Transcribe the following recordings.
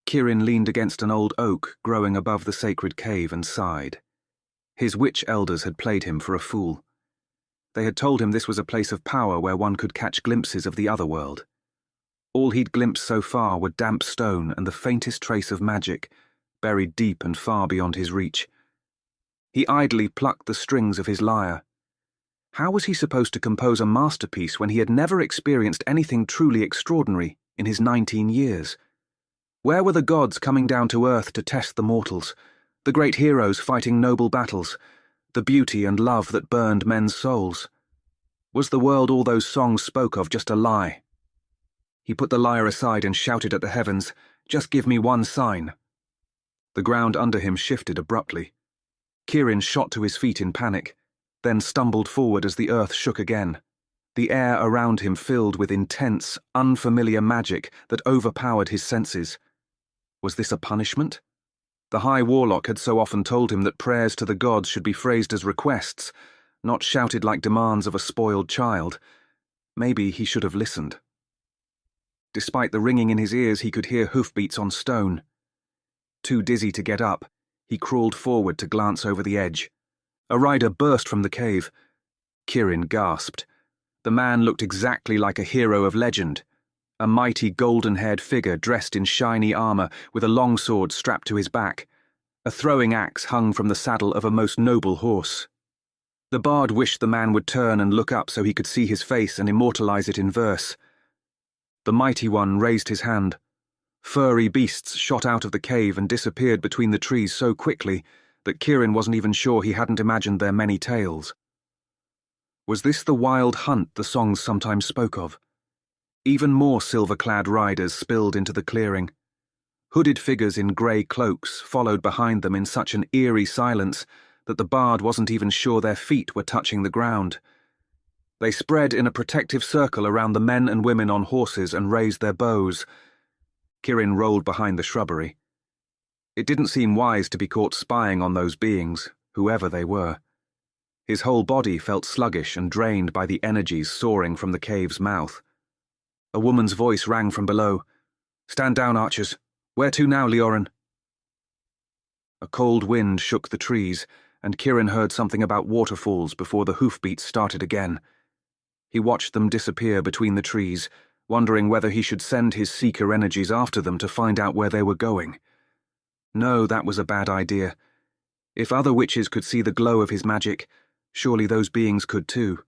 Kirin leaned against an old oak growing above the sacred cave and sighed. His witch elders had played him for a fool. They had told him this was a place of power where one could catch glimpses of the other world. All he'd glimpsed so far were damp stone and the faintest trace of magic, buried deep and far beyond his reach. He idly plucked the strings of his lyre. How was he supposed to compose a masterpiece when he had never experienced anything truly extraordinary in his 19 years? Where were the gods coming down to earth to test the mortals, the great heroes fighting noble battles, the beauty and love that burned men's souls? Was the world all those songs spoke of just a lie? He put the lyre aside and shouted at the heavens, "Just give me one sign." The ground under him shifted abruptly. Kirin shot to his feet in panic, then stumbled forward as the earth shook again. The air around him filled with intense, unfamiliar magic that overpowered his senses. Was this a punishment? The High Warlock had so often told him that prayers to the gods should be phrased as requests, not shouted like demands of a spoiled child. Maybe he should have listened. Despite the ringing in his ears, he could hear hoofbeats on stone. Too dizzy to get up, he crawled forward to glance over the edge. A rider burst from the cave. Kirin gasped. The man looked exactly like a hero of legend. A mighty golden-haired figure dressed in shiny armor with a longsword strapped to his back. A throwing axe hung from the saddle of a most noble horse. The bard wished the man would turn and look up so he could see his face and immortalize it in verse. The mighty one raised his hand. Furry beasts shot out of the cave and disappeared between the trees so quickly that Kirin wasn't even sure he hadn't imagined their many tales. Was this the wild hunt the songs sometimes spoke of? Even more silver-clad riders spilled into the clearing. Hooded figures in grey cloaks followed behind them in such an eerie silence that the bard wasn't even sure their feet were touching the ground. They spread in a protective circle around the men and women on horses and raised their bows. Kirin rolled behind the shrubbery. It didn't seem wise to be caught spying on those beings, whoever they were. His whole body felt sluggish and drained by the energies soaring from the cave's mouth. A woman's voice rang from below. "Stand down, archers. Where to now, Leorin?" A cold wind shook the trees, and Kirin heard something about waterfalls before the hoofbeats started again. He watched them disappear between the trees, wondering whether he should send his seeker energies after them to find out where they were going. No, that was a bad idea. If other witches could see the glow of his magic, surely those beings could too.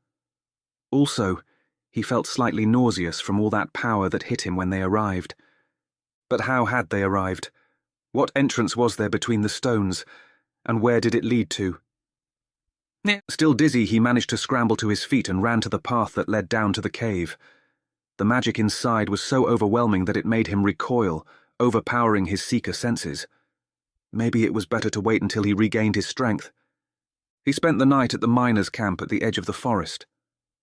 Also, he felt slightly nauseous from all that power that hit him when they arrived. But how had they arrived? What entrance was there between the stones, and where did it lead to? Still dizzy, he managed to scramble to his feet and ran to the path that led down to the cave. The magic inside was so overwhelming that it made him recoil, overpowering his seeker senses. Maybe it was better to wait until he regained his strength. He spent the night at the miners' camp at the edge of the forest.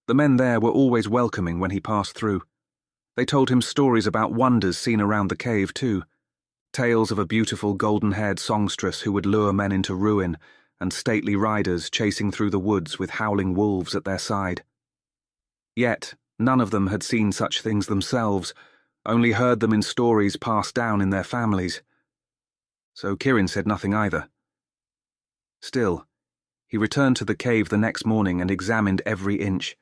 The men there were always welcoming when he passed through. They told him stories about wonders seen around the cave, too. Tales of a beautiful golden-haired songstress who would lure men into ruin, and stately riders chasing through the woods with howling wolves at their side. Yet, none of them had seen such things themselves, only heard them in stories passed down in their families. So Kirin said nothing either. Still, he returned to the cave the next morning and examined every inch.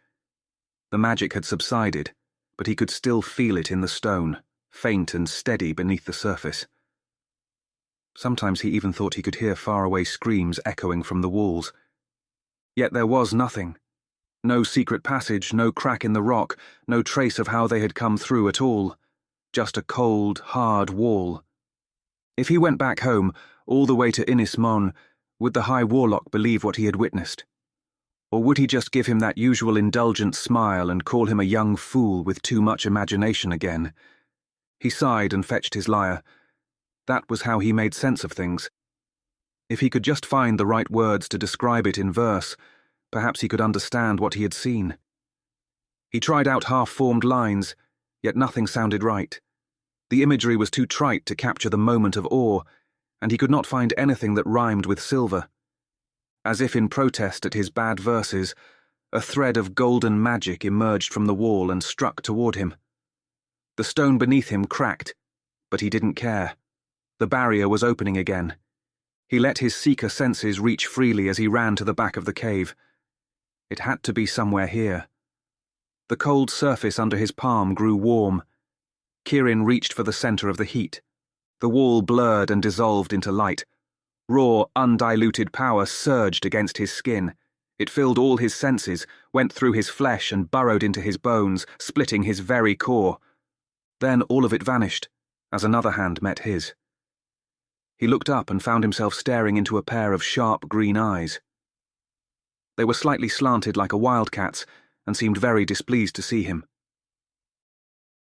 The magic had subsided, but he could still feel it in the stone, faint and steady beneath the surface. Sometimes he even thought he could hear faraway screams echoing from the walls. Yet there was nothing. No secret passage, no crack in the rock, no trace of how they had come through at all. Just a cold, hard wall. If he went back home, all the way to Inis Mon, would the High Warlock believe what he had witnessed? Or would he just give him that usual indulgent smile and call him a young fool with too much imagination again? He sighed and fetched his lyre. That was how he made sense of things. If he could just find the right words to describe it in verse, perhaps he could understand what he had seen. He tried out half-formed lines, yet nothing sounded right. The imagery was too trite to capture the moment of awe, and he could not find anything that rhymed with silver. As if in protest at his bad verses, a thread of golden magic emerged from the wall and struck toward him. The stone beneath him cracked, but he didn't care. The barrier was opening again. He let his seeker senses reach freely as he ran to the back of the cave. It had to be somewhere here. The cold surface under his palm grew warm. Kirin reached for the center of the heat. The wall blurred and dissolved into light. Raw, undiluted power surged against his skin. It filled all his senses, went through his flesh and burrowed into his bones, splitting his very core. Then all of it vanished, as another hand met his. He looked up and found himself staring into a pair of sharp green eyes. They were slightly slanted like a wildcat's, and seemed very displeased to see him.